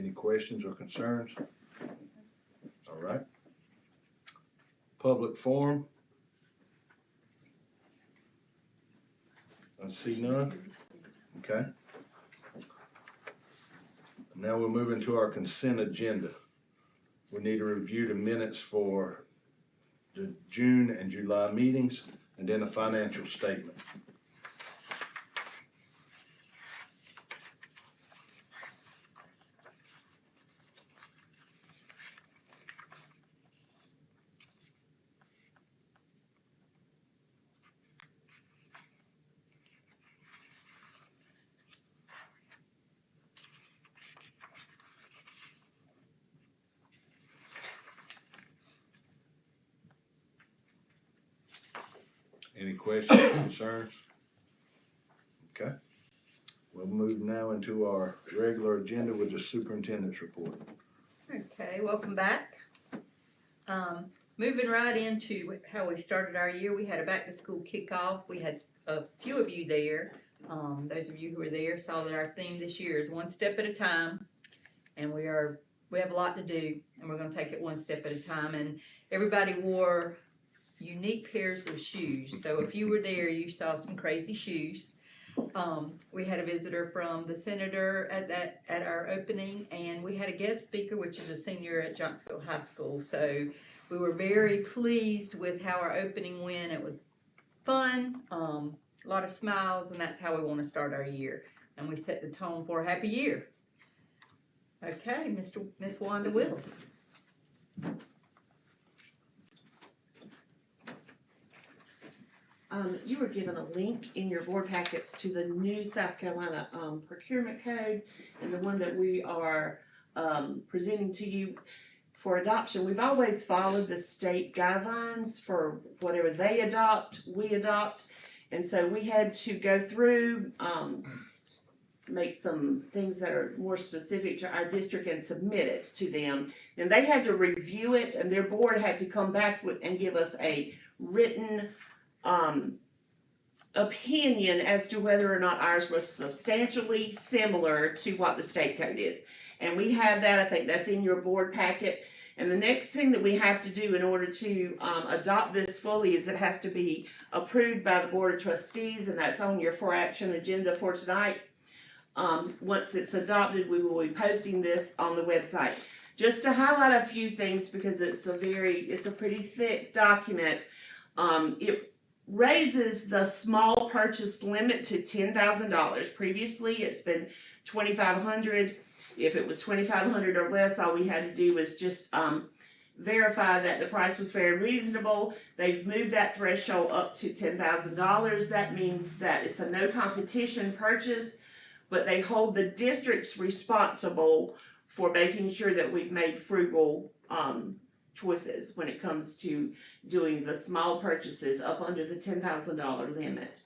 Any questions or concerns? All right. Public forum. I see none. Okay. Now we'll move into our consent agenda. We need to review the minutes for the June and July meetings, and then a financial statement. Any questions or concerns? Okay. We'll move now into our regular agenda with the superintendent's report. Okay, welcome back. Moving right into how we started our year, we had a back-to-school kickoff. We had a few of you there. Those of you who were there saw that our theme this year is one step at a time, and we have a lot to do, and we're going to take it one step at a time. And everybody wore unique pairs of shoes. So if you were there, you saw some crazy shoes. We had a visitor from the senator at our opening, and we had a guest speaker, which is a senior at Johnsonville High School. So we were very pleased with how our opening went. It was fun, a lot of smiles, and that's how we want to start our year. And we set the tone for a happy year. Okay, Miss Wanda Willis. You were given a link in your board packets to the new South Carolina procurement code, and the one that we are presenting to you for adoption. We've always followed the state guidelines for whatever they adopt, we adopt, and so we had to go through, make some things that are more specific to our district and submit it to them. And they had to review it, and their board had to come back and give us a written opinion as to whether or not ours was substantially similar to what the state code is. And we have that. I think that's in your board packet. And the next thing that we have to do in order to adopt this fully is it has to be approved by the Board of Trustees, and that's on your for action agenda for tonight. Once it's adopted, we will be posting this on the website. Just to highlight a few things, because it's a pretty thick document. It raises the small purchase limit to $10,000. Previously, it's been $2,500. If it was $2,500 or less, all we had to do was just verify that the price was fair and reasonable. They've moved that threshold up to $10,000. That means that it's a no competition purchase, but they hold the districts responsible for making sure that we've made frugal choices when it comes to doing the small purchases up under the $10,000 limit.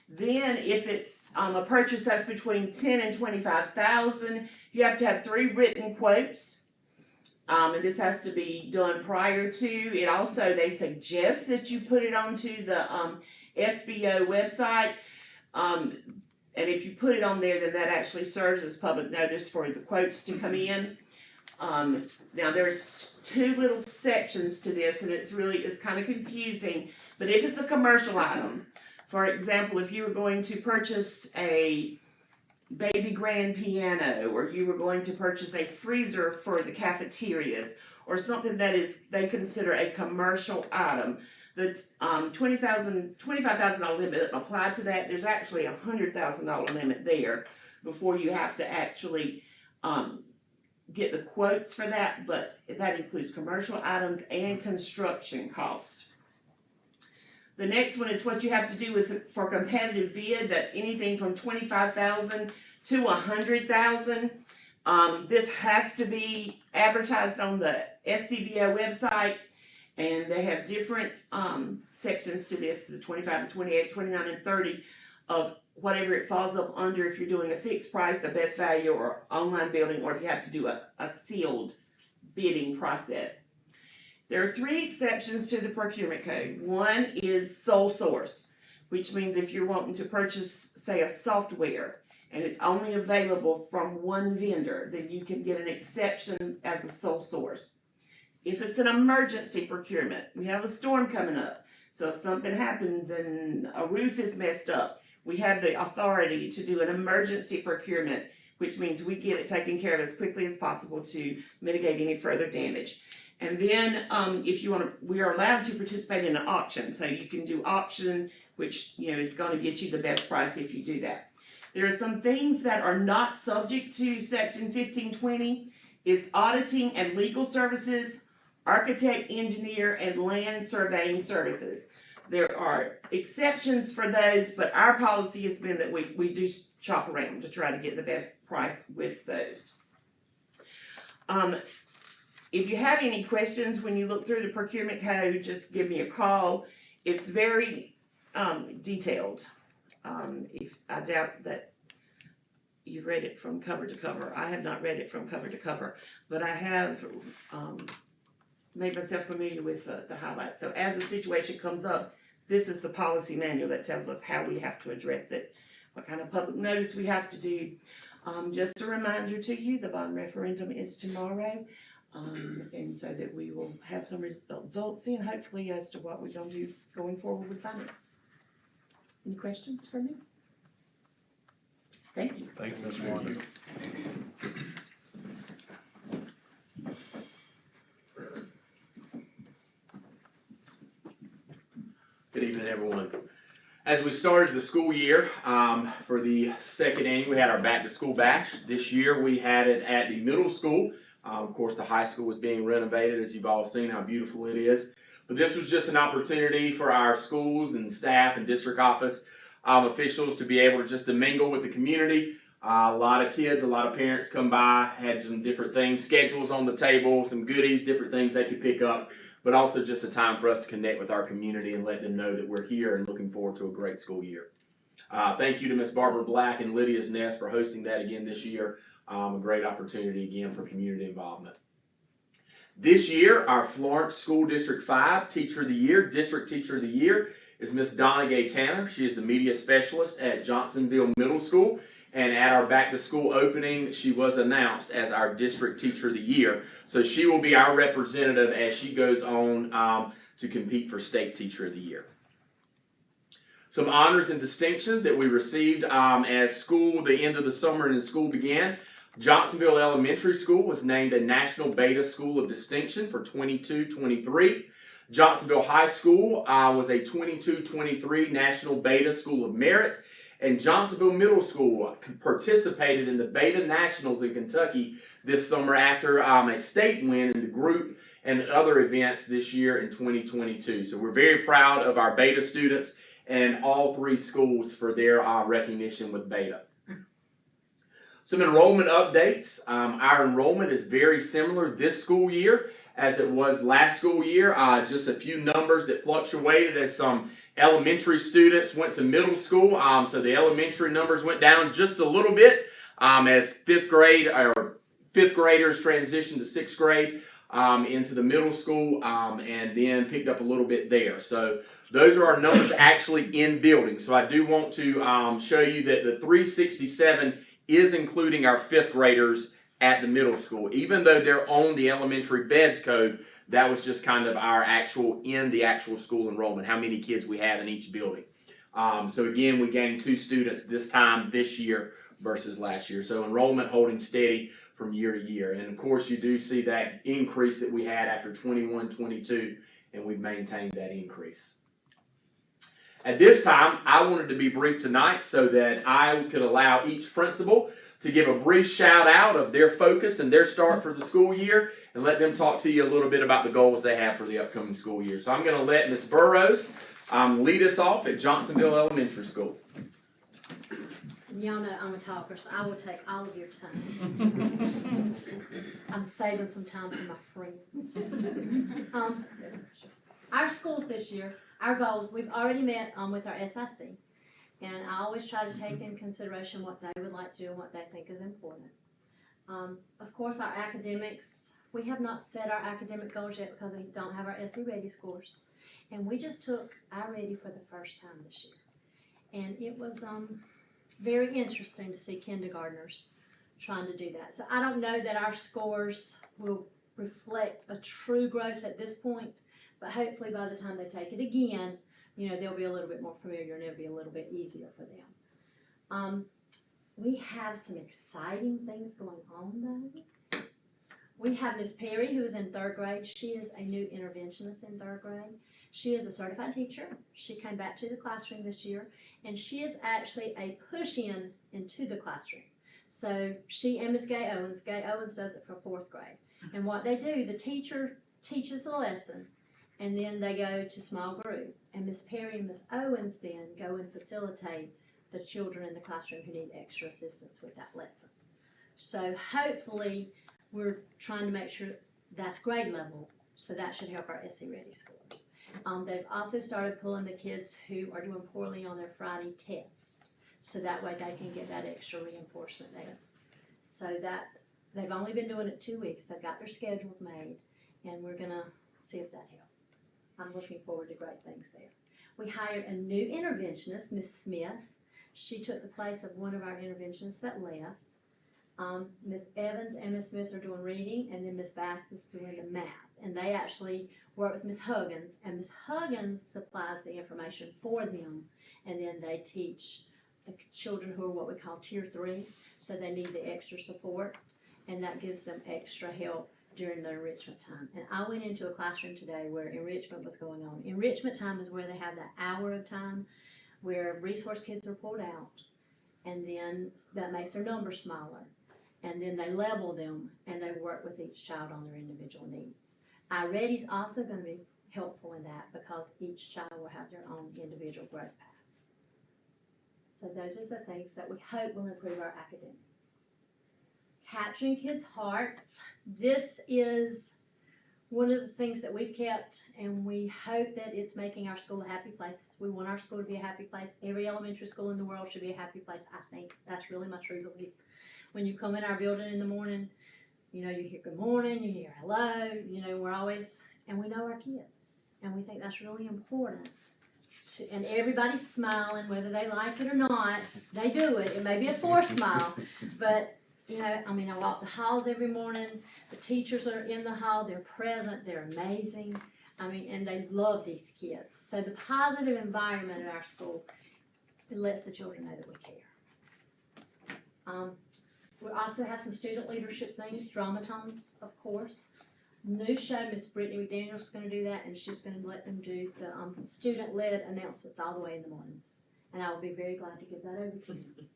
Then if it's a purchase that's between $10,000 and $25,000, you have to have 3 written quotes. And this has to be done prior to. It also, they suggest that you put it onto the SBO website. And if you put it on there, then that actually serves as public notice for the quotes to come in. Now there's 2 little sections to this, and it's kind of confusing, but if it's a commercial item, for example, if you were going to purchase a baby grand piano, or you were going to purchase a freezer for the cafeterias, or something that they consider a commercial item, the $25,000 limit doesn't apply to that. There's actually a $100,000 limit there before you have to actually get the quotes for that, but that includes commercial items and construction costs. The next one is what you have to do for competitive bid. That's anything from $25,000 to $100,000. This has to be advertised on the SCBO website, and they have different sections to this: the 25, 28, 29, and 30 of whatever it falls up under, if you're doing a fixed price, a best value, or online building, or if you have to do a sealed bidding process. There are 3 exceptions to the procurement code. One is sole source, which means if you're wanting to purchase, say, a software, and it's only available from one vendor, then you can get an exception as a sole source. If it's an emergency procurement, we have a storm coming up, so if something happens and a roof is messed up, we have the authority to do an emergency procurement, which means we get it taken care of as quickly as possible to mitigate any further damage. And then, if you wanna, we are allowed to participate in an auction, so you can do auction, which, is gonna get you the best price if you do that. There are some things that are not subject to section 1520, is auditing and legal services, architect, engineer, and land surveying services. There are exceptions for those, but our policy has been that we do shop around to try to get the best price with those. If you have any questions when you look through the procurement code, just give me a call. It's very detailed. If I doubt that you've read it from cover to cover. I have not read it from cover to cover, but I have made myself familiar with the highlights. So as a situation comes up, this is the policy manual that tells us how we have to address it, what kind of public notice we have to do. Just a reminder to you, the bond referendum is tomorrow. And so that we will have some results in, hopefully, as to what we're going to do going forward with finance. Any questions for me? Thank you. Thank you, Ms. Wanda. Good evening, everyone. As we started the school year, for the second annual, we had our back to school bash. This year we had it at the middle school. Of course, the high school was being renovated, as you've all seen how beautiful it is. But this was just an opportunity for our schools and staff and district office officials to be able to just to mingle with the community. A lot of kids, a lot of parents come by, had some different things, schedules on the table, some goodies, different things they could pick up, but also just a time for us to connect with our community and let them know that we're here and looking forward to a great school year. Thank you to Ms. Barbara Black and Lydia's Nest for hosting that again this year. A great opportunity again for community involvement. This year, our Florence School District 5 Teacher of the Year, District Teacher of the Year, is Ms. Donna Gay Tanner. She is the media specialist at Johnsonville Middle School. And at our back to school opening, she was announced as our District Teacher of the Year. So she will be our representative as she goes on to compete for State Teacher of the Year. Some honors and distinctions that we received as the end of the summer and the school began. Johnsonville Elementary School was named a National Beta School of Distinction for 22-23. Johnsonville High School was a 22-23 National Beta School of Merit. And Johnsonville Middle School participated in the Beta Nationals in Kentucky this summer after a state win in the group and other events this year in 2022. So we're very proud of our Beta students and all three schools for their recognition with Beta. Some enrollment updates. Our enrollment is very similar this school year as it was last school year. Just a few numbers that fluctuated as some elementary students went to middle school. So the elementary numbers went down just a little bit as fifth graders transitioned to sixth grade into the middle school and then picked up a little bit there. So those are our numbers actually in building. So I do want to show you that the 367 is including our fifth graders at the middle school. Even though they're on the elementary beds code, that was just kind of our actual school enrollment, how many kids we have in each building. So again, we gained 2 students this year versus last year. So enrollment holding steady from year to year. And of course, you do see that increase that we had after 21-22, and we've maintained that increase. At this time, I wanted to be brief tonight so that I could allow each principal to give a brief shout out of their focus and their start for the school year and let them talk to you a little bit about the goals they have for the upcoming school year. So I'm going to let Ms. Burrows lead us off at Johnsonville Elementary School. Y'all know I'm a talker, so I will take all of your time. I'm saving some time for my friends. Our schools this year, our goals, we've already met with our SIC. And I always try to take in consideration what they would like to do and what they think is important. Of course, our academics, we have not set our academic goals yet because we don't have our SE Ready scores. And we just took our Ready for the first time this year. And it was very interesting to see kindergartners trying to do that. So I don't know that our scores will reflect a true growth at this point, but hopefully by the time they take it again, you know, they'll be a little bit more familiar and it'll be a little bit easier for them. We have some exciting things going on though. We have Miss Perry, who is in 3rd grade. She is a new interventionist in 3rd grade. She is a certified teacher. She came back to the classroom this year, and she is actually a push-in into the classroom. So she and Miss Gay Owens does it for 4th grade. And what they do, the teacher teaches a lesson, and then they go to small group. And Miss Perry and Miss Owens then go and facilitate the children in the classroom who need extra assistance with that lesson. So hopefully, we're trying to make sure that's grade level, so that should help our SE Ready scores. They've also started pulling the kids who are doing poorly on their Friday test, so that way they can get that extra reinforcement there. So that, they've only been doing it 2 weeks, they've got their schedules made, and we're gonna see if that helps. I'm looking forward to great things there. We hired a new interventionist, Miss Smith. She took the place of one of our interventionists that left. Miss Evans and Miss Smith are doing reading, and then Miss Vasquez doing the math. And they actually work with Miss Huggins, and Miss Huggins supplies the information for them, and then they teach the children who are what we call tier 3, so they need the extra support, and that gives them extra help during their enrichment time. And I went into a classroom today where enrichment was going on. Enrichment time is where they have that hour of time where resource kids are pulled out, and then that makes their numbers smaller. And then they level them, and they work with each child on their individual needs. iReady's also going to be helpful in that because each child will have their own individual growth path. So those are the things that we hope will improve our academics. Capturing kids' hearts. This is one of the things that we've kept, and we hope that it's making our school a happy place. We want our school to be a happy place. Every elementary school in the world should be a happy place. I think that's really my true belief. When you come in our building in the morning, you know, you hear good morning, you hear hello, you know, we're always, and we know our kids. And we think that's really important. And everybody's smiling, whether they like it or not, they do it. It may be a forced smile, but, you know, I mean, I walk the halls every morning. The teachers are in the hall, they're present, they're amazing. I mean, and they love these kids. So the positive environment at our school, it lets the children know that we care. We also have some student leadership things, dramatones, of course. New show, Miss Brittany McDaniel's is going to do that, and she's going to let them do the student-led announcements all the way in the mornings. And I will be very glad to give that over to you.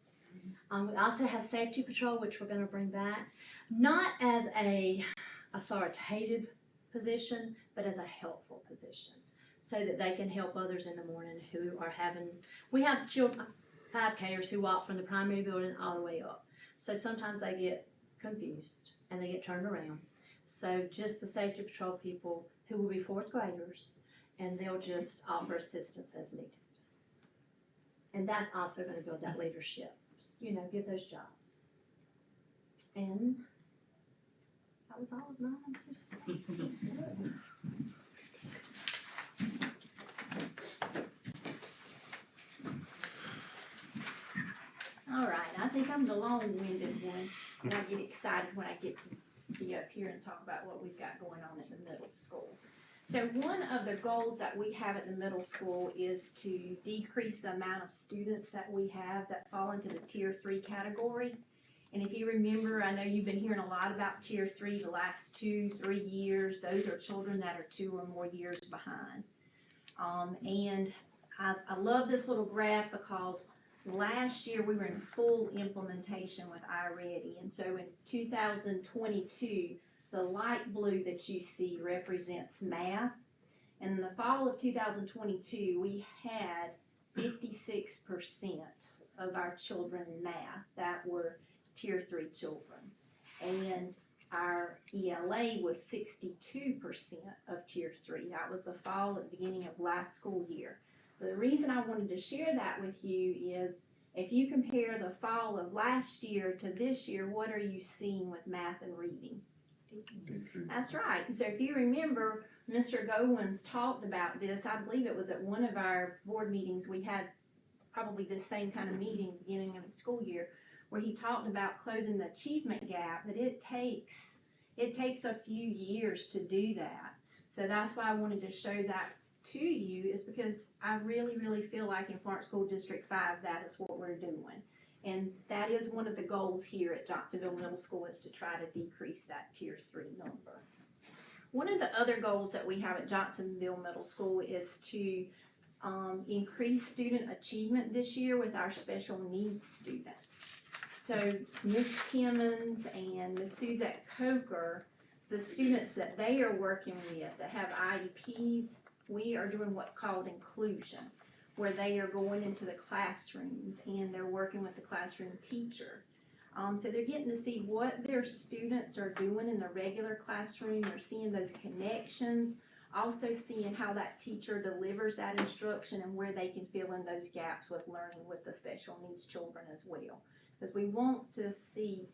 We also have safety patrol, which we're going to bring back, not as a authoritative position, but as a helpful position, so that they can help others in the morning who are having. We have children, 5Kers who walk from the primary building all the way up. So sometimes they get confused and they get turned around. So just the safety patrol people who will be 4th graders, and they'll just offer assistance as needed. And that's also going to build that leadership, you know, give those jobs. And that was all of mine. I'm so sorry. All right, I think I'm the long-winded one, and I get excited when I get to be up here and talk about what we've got going on at the middle school. So one of the goals that we have at the middle school is to decrease the amount of students that we have that fall into the tier 3 category. And if you remember, I know you've been hearing a lot about tier 3 the last 2-3 years. Those are children that are 2 or more years behind. And I love this little graph because last year we were in full implementation with iReady, and so in 2022, the light blue that you see represents math, and in the fall of 2022, we had 56% of our children in math that were tier 3 children, and our ELA was 62% of tier 3. That was the fall at the beginning of last school year. The reason I wanted to share that with you is if you compare the fall of last year to this year, what are you seeing with math and reading? That's right. So if you remember, Mr. Goins talked about this. I believe it was at one of our board meetings we had probably this same kind of meeting, beginning of the school year, where he talked about closing the achievement gap, that it takes a few years to do that. So that's why I wanted to show that to you, is because I really, really feel like in Florence School District 5, that is what we're doing. And that is one of the goals here at Johnsonville Middle School, is to try to decrease that tier 3 number. One of the other goals that we have at Johnsonville Middle School is to increase student achievement this year with our special needs students. So Miss Timmons and Miss Suzette Coker, the students that they are working with that have IEPs, we are doing what's called inclusion, where they are going into the classrooms and they're working with the classroom teacher. So they're getting to see what their students are doing in the regular classroom. They're seeing those connections, also seeing how that teacher delivers that instruction and where they can fill in those gaps with learning with the special needs children as well. Because we want to see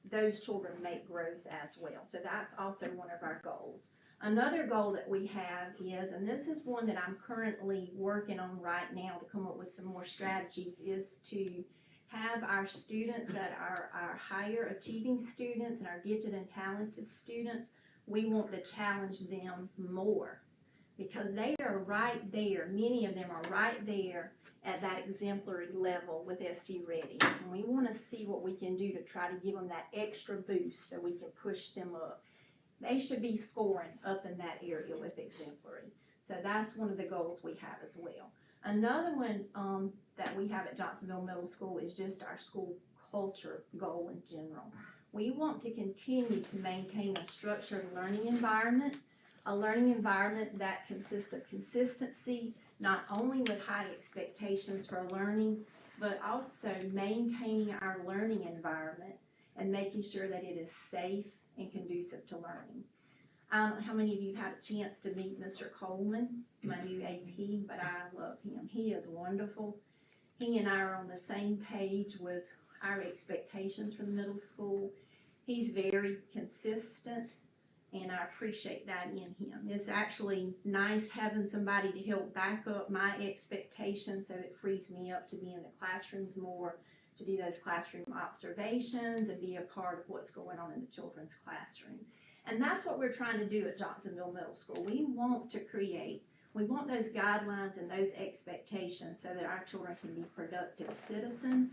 those children make growth as well. So that's also one of our goals. Another goal that we have is, and this is one that I'm currently working on right now to come up with some more strategies, is to have our students that are our higher achieving students and our gifted and talented students, we want to challenge them more, because they are right there, many of them are right there at that exemplary level with SC Ready. And we want to see what we can do to try to give them that extra boost so we can push them up. They should be scoring up in that area with exemplary. So that's one of the goals we have as well. Another one that we have at Johnsonville Middle School is just our school culture goal in general. We want to continue to maintain a structured learning environment, a learning environment that consists of consistency, not only with high expectations for learning, but also maintaining our learning environment and making sure that it is safe and conducive to learning. I don't know how many of you had a chance to meet Mr. Coleman, my new AP, but I love him. He is wonderful. He and I are on the same page with our expectations for the middle school. He's very consistent, and I appreciate that in him. It's actually nice having somebody to help back up my expectations, so it frees me up to be in the classrooms more, to do those classroom observations and be a part of what's going on in the children's classroom. And that's what we're trying to do at Johnsonville Middle School. We want those guidelines and those expectations so that our children can be productive citizens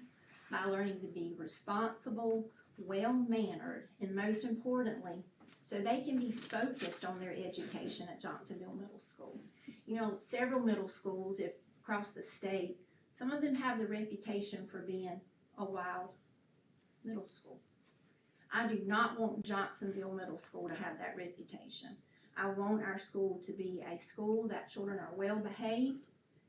by learning to be responsible, well-mannered, and most importantly, so they can be focused on their education at Johnsonville Middle School. You know, several middle schools across the state, some of them have the reputation for being a wild middle school. I do not want Johnsonville Middle School to have that reputation. I want our school to be a school that children are well behaved,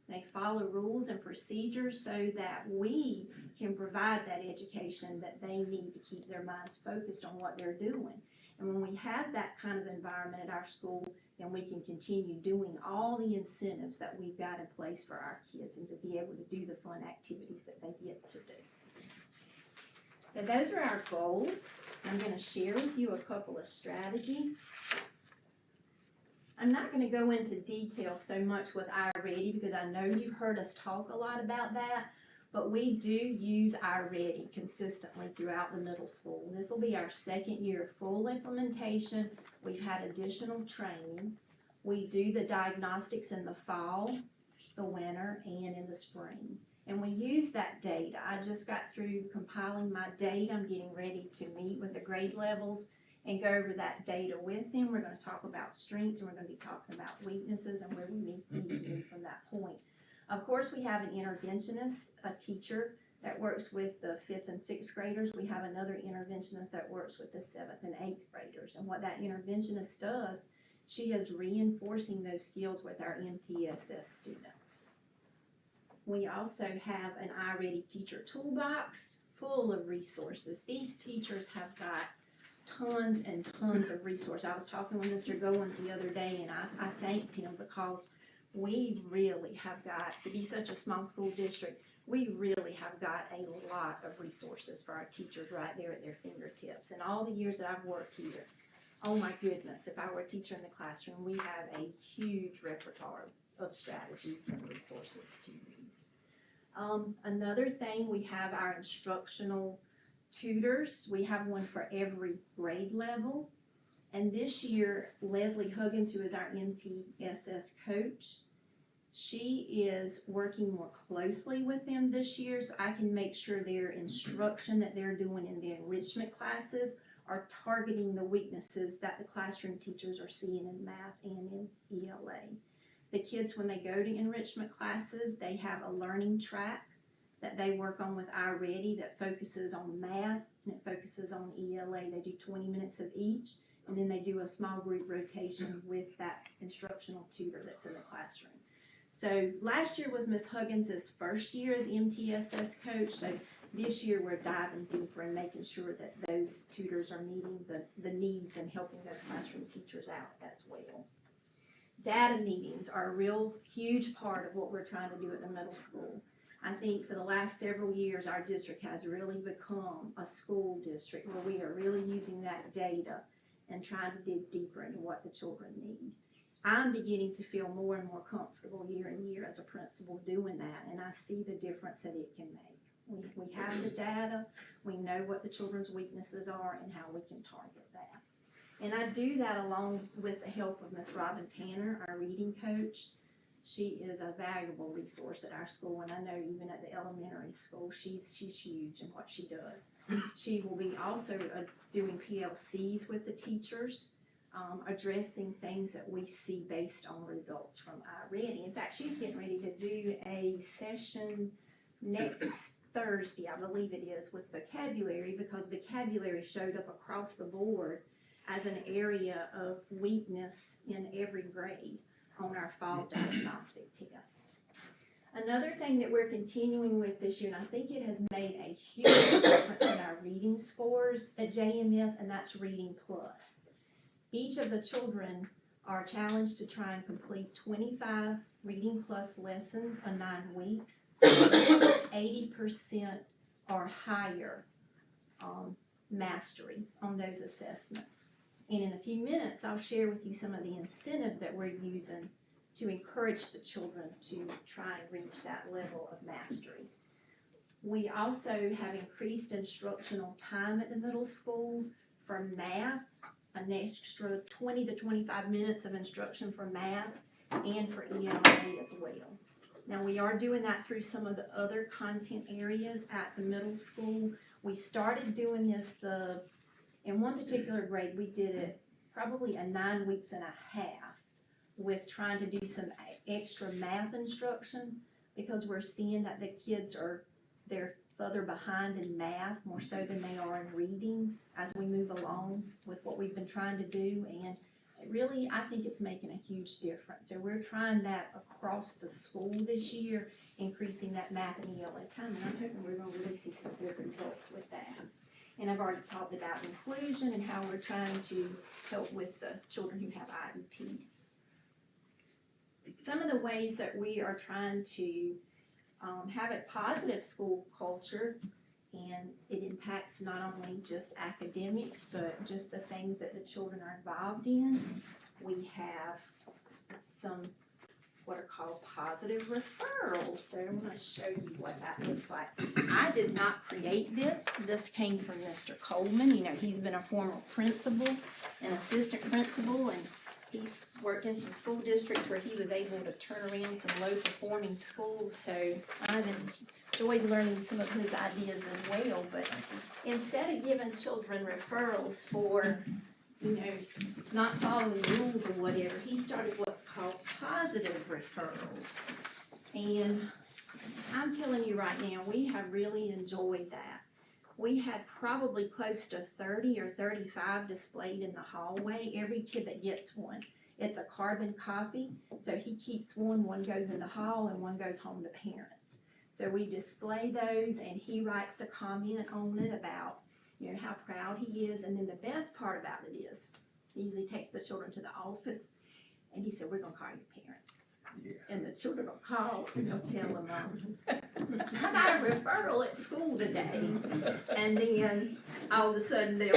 they follow rules and procedures so that we can provide that education that they need to keep their minds focused on what they're doing. And when we have that kind of environment at our school, then we can continue doing all the incentives that we've got in place for our kids and to be able to do the fun activities that they get to do. So those are our goals. I'm going to share with you a couple of strategies. I'm not going to go into detail so much with iReady because I know you've heard us talk a lot about that, but we do use iReady consistently throughout the middle school. This will be our second year of full implementation. We've had additional training. We do the diagnostics in the fall, the winter, and in the spring. And we use that data. I just got through compiling my data. I'm getting ready to meet with the grade levels and go over that data with them. We're going to talk about strengths, and we're going to be talking about weaknesses and where we need to move from that point. Of course, we have an interventionist, a teacher that works with the 5th and 6th graders. We have another interventionist that works with the 7th and 8th graders. And what that interventionist does, she is reinforcing those skills with our MTSS students. We also have an iReady teacher toolbox full of resources. These teachers have got tons and tons of resources. I was talking with Mr. Goins the other day, and I thanked him because we really have got, to be such a small school district, we really have got a lot of resources for our teachers right there at their fingertips. And all the years that I've worked here, oh my goodness, if I were a teacher in the classroom, we have a huge repertoire of strategies and resources to use. Another thing, we have our instructional tutors. We have one for every grade level. And this year, Leslie Huggins, who is our MTSS coach, she is working more closely with them this year, so I can make sure their instruction that they're doing in the enrichment classes are targeting the weaknesses that the classroom teachers are seeing in math and in ELA. The kids, when they go to enrichment classes, they have a learning track that they work on with iReady that focuses on math and it focuses on ELA. They do 20 minutes of each, and then they do a small group rotation with that instructional tutor that's in the classroom. So last year was Miss Huggins' first year as MTSS coach, so this year we're diving deeper and making sure that those tutors are meeting the needs and helping those classroom teachers out as well. Data meetings are a real huge part of what we're trying to do at the middle school. I think for the last several years, our district has really become a school district where we are really using that data and trying to dig deeper into what the children need. I'm beginning to feel more and more comfortable year and year as a principal doing that, and I see the difference that it can make. We have the data, we know what the children's weaknesses are and how we can target that. And I do that along with the help of Miss Robin Tanner, our reading coach. She is a valuable resource at our school, and I know even at the elementary school, she's huge in what she does. She will be also doing PLCs with the teachers, addressing things that we see based on results from iReady. In fact, she's getting ready to do a session next Thursday, I believe it is, with vocabulary, because vocabulary showed up across the board as an area of weakness in every grade on our fall diagnostic test. Another thing that we're continuing with this year, and I think it has made a huge difference in our reading scores at JMS, and that's Reading Plus. Each of the children are challenged to try and complete 25 Reading Plus lessons in 9 weeks. 80% or higher mastery on those assessments. And in a few minutes, I'll share with you some of the incentives that we're using to encourage the children to try and reach that level of mastery. We also have increased instructional time at the middle school for math, an extra 20 to 25 minutes of instruction for math and for ELA as well. Now, we are doing that through some of the other content areas at the middle school. We started doing this in one particular grade, we did it probably a 9 weeks and a half with trying to do some extra math instruction, because we're seeing that the kids they're further behind in math more so than they are in reading as we move along with what we've been trying to do, and really I think it's making a huge difference. So we're trying that across the school this year, increasing that math and ELA time, and I'm hoping we're going to really see some good results with that. And I've already talked about inclusion and how we're trying to help with the children who have IEPs. Some of the ways that we are trying to have a positive school culture, and it impacts not only just academics, but just the things that the children are involved in. We have some what are called positive referrals. So I'm going to show you what that looks like. I did not create this. This came from Mr. Coleman. You know, he's been a former principal and assistant principal, and he's worked in some school districts where he was able to turn around some low-performing schools. So I've enjoyed learning some of his ideas as well. But instead of giving children referrals for not following rules or whatever, he started what's called positive referrals. And I'm telling you right now, we have really enjoyed that. We had probably close to 30 or 35 displayed in the hallway. Every kid that gets one, it's a carbon copy. So he keeps one goes in the hall and one goes home to parents. So we display those, and he writes a comment on it about how proud he is. And then the best part about it is, he usually takes the children to the office, and he said, "We're going to call your parents." Yeah. And the children will call, and they'll tell them, "I got a referral at school today." And then all of a sudden, they'll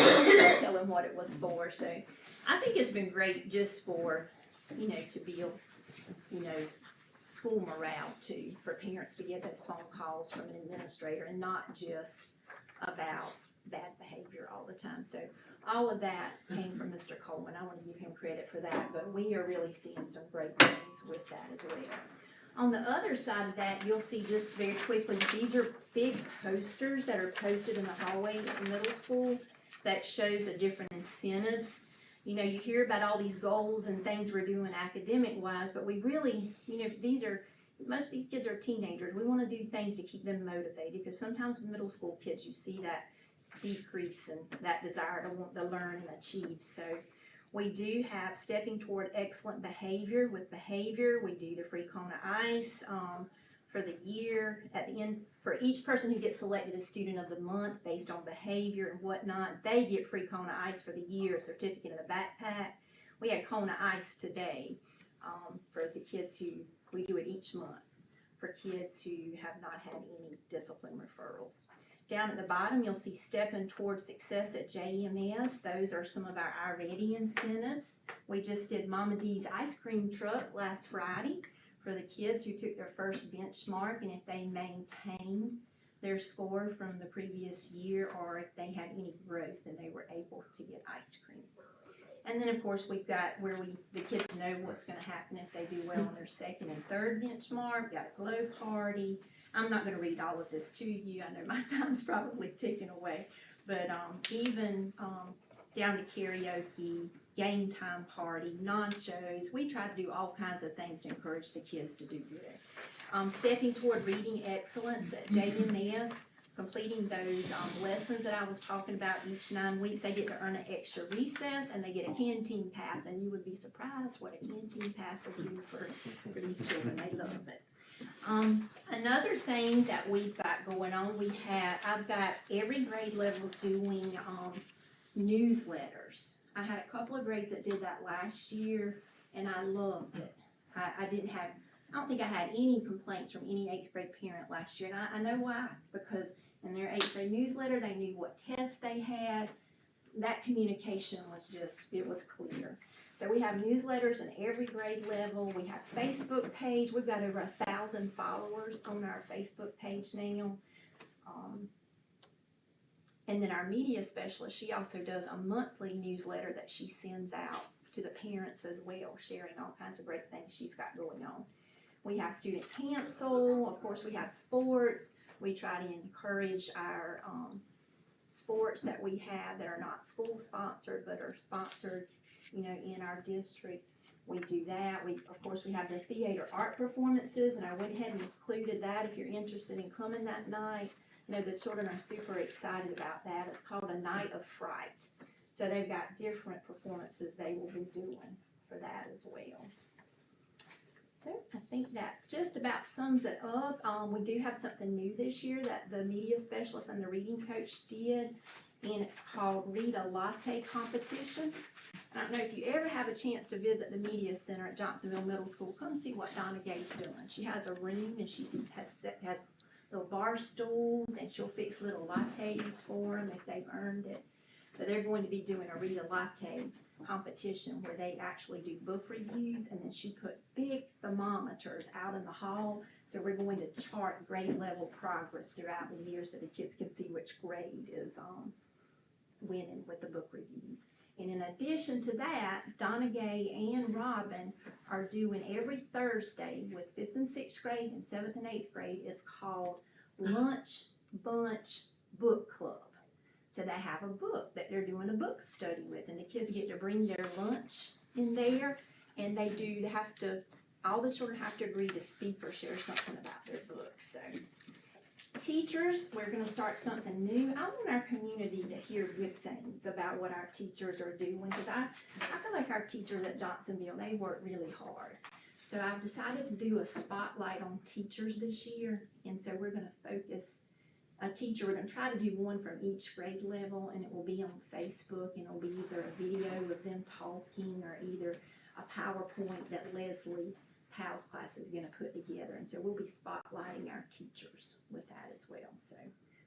tell them what it was for. So I think it's been great just for, to build, school morale too, for parents to get those phone calls from an administrator and not just about bad behavior all the time. So all of that came from Mr. Coleman. I want to give him credit for that, but we are really seeing some great things with that as well. On the other side of that, you'll see just very quickly, these are big posters that are posted in the hallway at the middle school that shows the different incentives. You know, you hear about all these goals and things we're doing academic wise, but we really, you know, most of these kids are teenagers. We want to do things to keep them motivated, because sometimes with middle school kids, you see that decrease in that desire to want to learn and achieve. So we do have stepping toward excellent behavior. With behavior, we do the free cone of ice for the year. At the end, for each person who gets selected as student of the month based on behavior and whatnot, they get free cone of ice for the year, a certificate in a backpack. We had cone of ice today for the kids who, we do it each month, for kids who have not had any discipline referrals. Down at the bottom, you'll see stepping towards success at JMS. Those are some of our iReady incentives. We just did Mama D's ice cream truck last Friday for the kids who took their first benchmark, and if they maintained their score from the previous year, or if they had any growth, then they were able to get ice cream. And then of course we've got where the kids know what's going to happen if they do well on their second and third benchmark. We've got a glow party. I'm not going to read all of this to you. I know my time's probably ticking away, but even down to karaoke, game time party, nachos. We try to do all kinds of things to encourage the kids to do good. Stepping toward reading excellence at JMS, completing those lessons that I was talking about each 9 weeks. They get to earn an extra recess, and they get a canteen pass, and you would be surprised what a canteen pass will do for these children. They love it. Another thing that we've got going on, I've got every grade level doing newsletters. I had a couple of grades that did that last year, and I loved it. I don't think I had any complaints from any 8th grade parent last year, and I know why, because in their 8th grade newsletter, they knew what tests they had. That communication was it was clear. So we have newsletters in every grade level. We have Facebook page. We've got over 1,000 followers on our Facebook page now. And then our media specialist, she also does a monthly newsletter that she sends out to the parents as well, sharing all kinds of great things she's got going on. We have student council. Of course, we have sports. We try to encourage our sports that we have that are not school sponsored but are sponsored, you know, in our district. We do that. Of course, we have the theater art performances, and I went ahead and included that if you're interested in coming that night. You know, the children are super excited about that. It's called A Night of Fright. So they've got different performances they will be doing for that as well. So I think that just about sums it up. We do have something new this year that the media specialist and the reading coach did, and it's called Read a Latte Competition. I don't know if you ever have a chance to visit the media center at Johnsonville Middle School, come see what Donna Gay's doing. She has a room, and she has little bar stools, and she'll fix little lattes for them if they've earned it. But they're going to be doing a Read a Latte competition where they actually do book reviews, and then she put big thermometers out in the hall. So we're going to chart grade level progress throughout the year so the kids can see which grade is winning with the book reviews. And in addition to that, Donna Gay and Robin are doing every Thursday with 5th and 6th grade and 7th and 8th grade. It's called Lunch Bunch Book Club. So they have a book that they're doing a book study with, and the kids get to bring their lunch in there, and all the children have to agree to speak or share something about their book. So teachers, we're going to start something new. I want our community to hear good things about what our teachers are doing, because I feel like our teachers at Johnsonville, they work really hard. So I've decided to do a spotlight on teachers this year, and so we're going to focus we're going to try to do one from each grade level, and it will be on Facebook, and it'll be either a video of them talking or either a PowerPoint that Leslie Powell's class is going to put together. And so we'll be spotlighting our teachers with that as well. So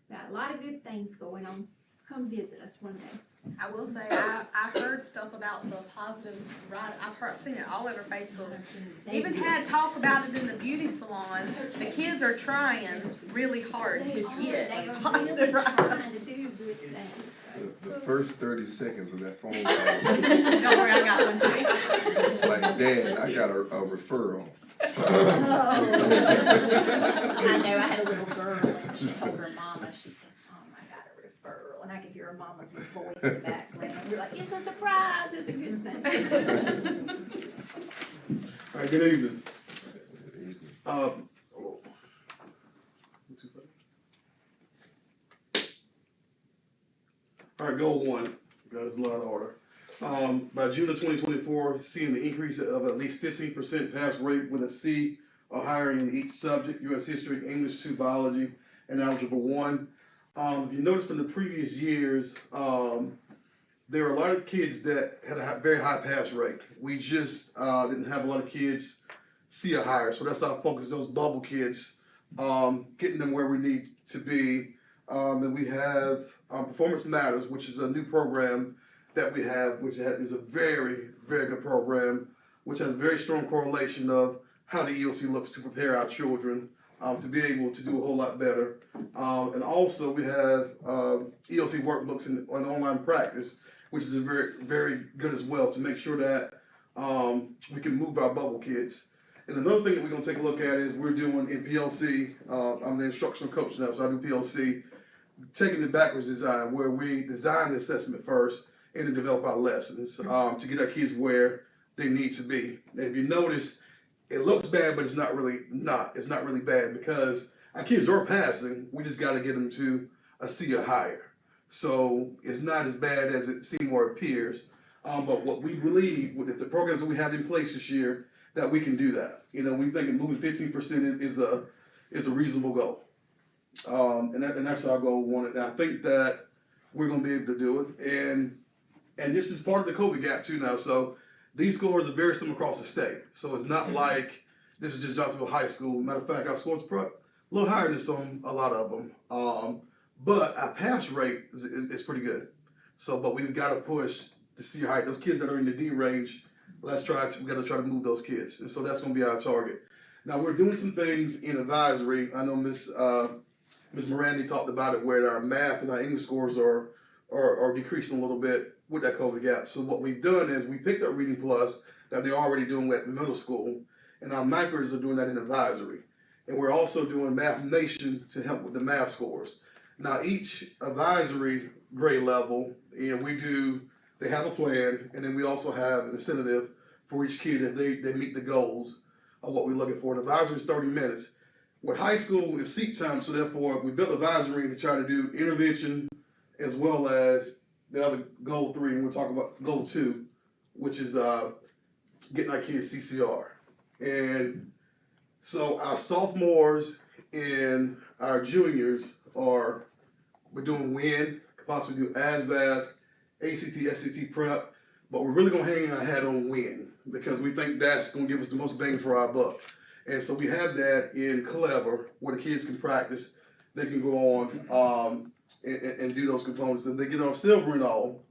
we've got a lot of good things going on. Come visit us one day. I will say, I've heard stuff about the positive, right, I've seen it all over Facebook. Even had talk about it in the beauty salon. The kids are trying really hard to get positive, right? Trying to do good things. The first 30 seconds of that phone call, Don't worry, I got one too. it's like, Dad, I got a referral. I know, I had a little girl and she told her mama, she said, Mom, I got a referral, and I could hear her mama's voice in the background, and we're like, it's a surprise, it's a good thing. All right, good evening. All right, goal one, guys, a lot of order. By June of 2024, seeing the increase of at least 15% pass rate with a C or higher in each subject: U.S. history, English 2, biology, and algebra 1. If you notice from the previous years, there are a lot of kids that had a very high pass rate. We just didn't have a lot of kids C or higher, so that's our focus, those bubble kids, getting them where we need to be. And we have Performance Matters, which is a new program that we have, which is a very, very good program, which has a very strong correlation of how the EOC looks to prepare our children to be able to do a whole lot better. And also we have EOC workbooks and online practice, which is a very, very good as well to make sure that we can move our bubble kids. And another thing that we're going to take a look at is we're doing in PLC, I'm the instructional coach now, so I do PLC, taking the backwards design, where we design the assessment first and then develop our lessons to get our kids where they need to be. And if you notice, it looks bad, but it's not really bad, because our kids are passing. We just got to get them to a C or higher. So it's not as bad as it seems or appears. But what we believe with the programs that we have in place this year, that we can do that. You know, we think moving 15% is a reasonable goal. And that's our goal one. And I think that we're going to be able to do it. And this is part of the COVID gap too now. So these scores are very similar across the state. So it's not like this is just Johnsonville High School. Matter of fact, our scores are a little higher than some, a lot of them. But our pass rate is pretty good. So, but we've got to push to see how those kids that are in the D range, we got to try to move those kids. And so that's going to be our target. Now we're doing some things in advisory. I know Miss Miranda talked about it, where our math and our English scores are decreasing a little bit with that COVID gap. So what we've done is we picked up Reading Plus that they're already doing at the middle school, and our ninth graders are doing that in advisory. And we're also doing Math Nation to help with the math scores. Now each advisory grade level, they have a plan, and then we also have an incentive for each kid if they meet the goals of what we're looking for. And advisory is 30 minutes. With high school, it's seat time, so therefore we built advisory to try to do intervention as well as the other goal 3, and we'll talk about goal 2, which is getting our kids CCR. And so our sophomores and our juniors we're doing WIN, could possibly do ASVAB, ACT, SAT prep, but we're really gonna hang our hat on WIN because we think that's gonna give us the most bang for our buck. And so we have that in Clever, where the kids can practice. They can go on and do those components. If they get off silver and all,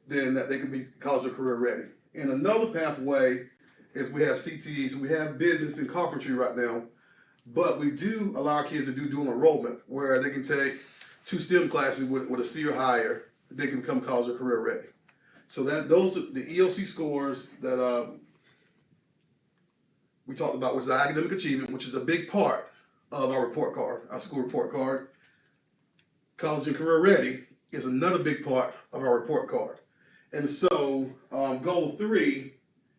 then that they can be college or career ready. And another pathway is we have CTEs. We have business and carpentry right now, but we do allow kids to do dual enrollment, where they can take 2 STEM classes with a C or higher. They can become college or career ready. So those are the EOC scores that we talked about, was academic achievement, which is a big part of our report card, our school report card. College and career ready is another big part of our report card. And so goal 3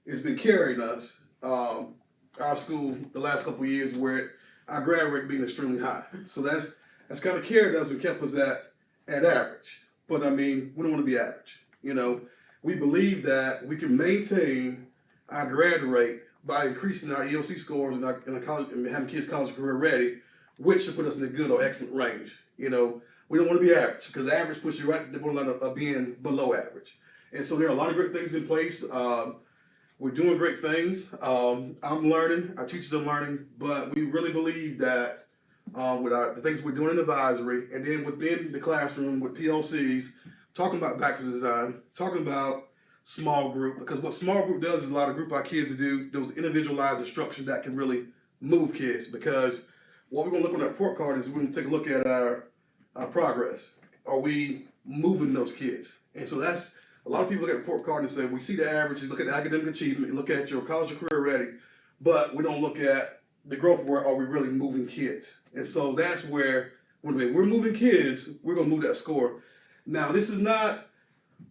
has been carrying us, our school, the last couple of years, where our grad rate being extremely high. So that's kind of carried us and kept us at average. But I mean, we don't want to be average. You know, we believe that we can maintain our grad rate by increasing our EOC scores and college, and having kids college and career ready, which should put us in a good or excellent range. You know, we don't want to be average, because average puts you right at the borderline of being below average. And so there are a lot of great things in place. We're doing great things. I'm learning, our teachers are learning, but we really believe that with the things we're doing in advisory, and then within the classroom with PLCs, talking about backwards design, talking about small group, because what small group does is a lot of group our kids to do those individualized instruction that can really move kids. Because what we're gonna look on that report card is we're gonna take a look at our progress. Are we moving those kids? And so that's a lot of people look at the report card and say, we see the average, you look at the academic achievement, you look at your college or career ready, but we don't look at the growth where are we really moving kids. And so that's where when we're moving kids, we're gonna move that score. Now, this is not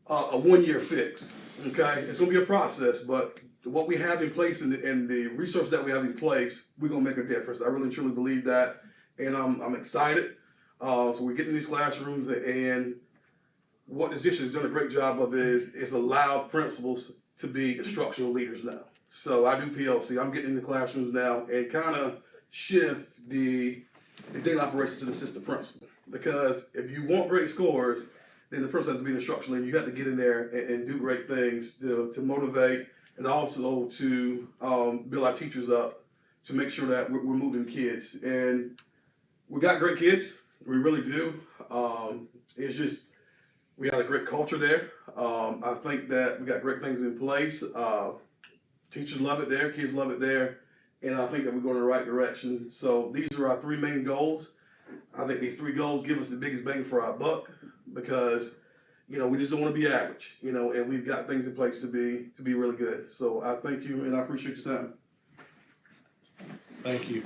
a 1 year fix, okay? It's gonna be a process, but what we have in place and the resources that we have in place, we're gonna make a difference. I really and truly believe that, and I'm excited. So we're getting these classrooms, and what this district has done a great job of is allowed principals to be instructional leaders now. So I do PLC. I'm getting in the classrooms now and kind of shift the daily operations to the assistant principal. Because if you want great scores, then the person has to be an instructional leader. You got to get in there and do great things to motivate and also to build our teachers up to make sure that we're moving kids. And we got great kids. We really do. It's just, we got a great culture there. I think that we got great things in place. Teachers love it there, kids love it there, and I think that we're going in the right direction. So these are our 3 main goals. I think these 3 goals give us the biggest bang for our buck because, you know, we just don't want to be average, you know, and we've got things in place to be really good. So I thank you and I appreciate your time. Thank you.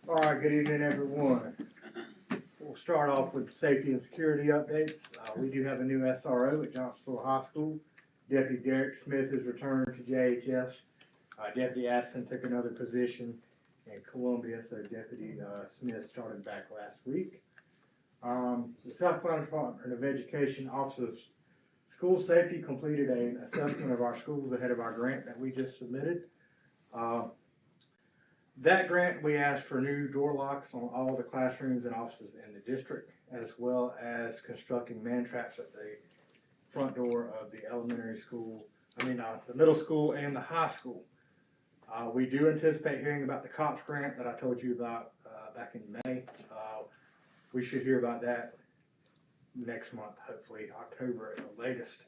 All right, good evening, everyone. We'll start off with safety and security updates. We do have a new SRO at Johnsonville High School. Deputy Derek Smith has returned to JHS. Deputy Addison took another position in Columbia, so Deputy Smith started back last week. The South Carolina Department of Education Office of School Safety completed an assessment of our schools ahead of our grant that we just submitted. That grant, we asked for new door locks on all the classrooms and offices in the district, as well as constructing man traps at the front door of the elementary school, the middle school and the high school. We do anticipate hearing about the COPS grant that I told you about back in May. We should hear about that next month, hopefully October at the latest.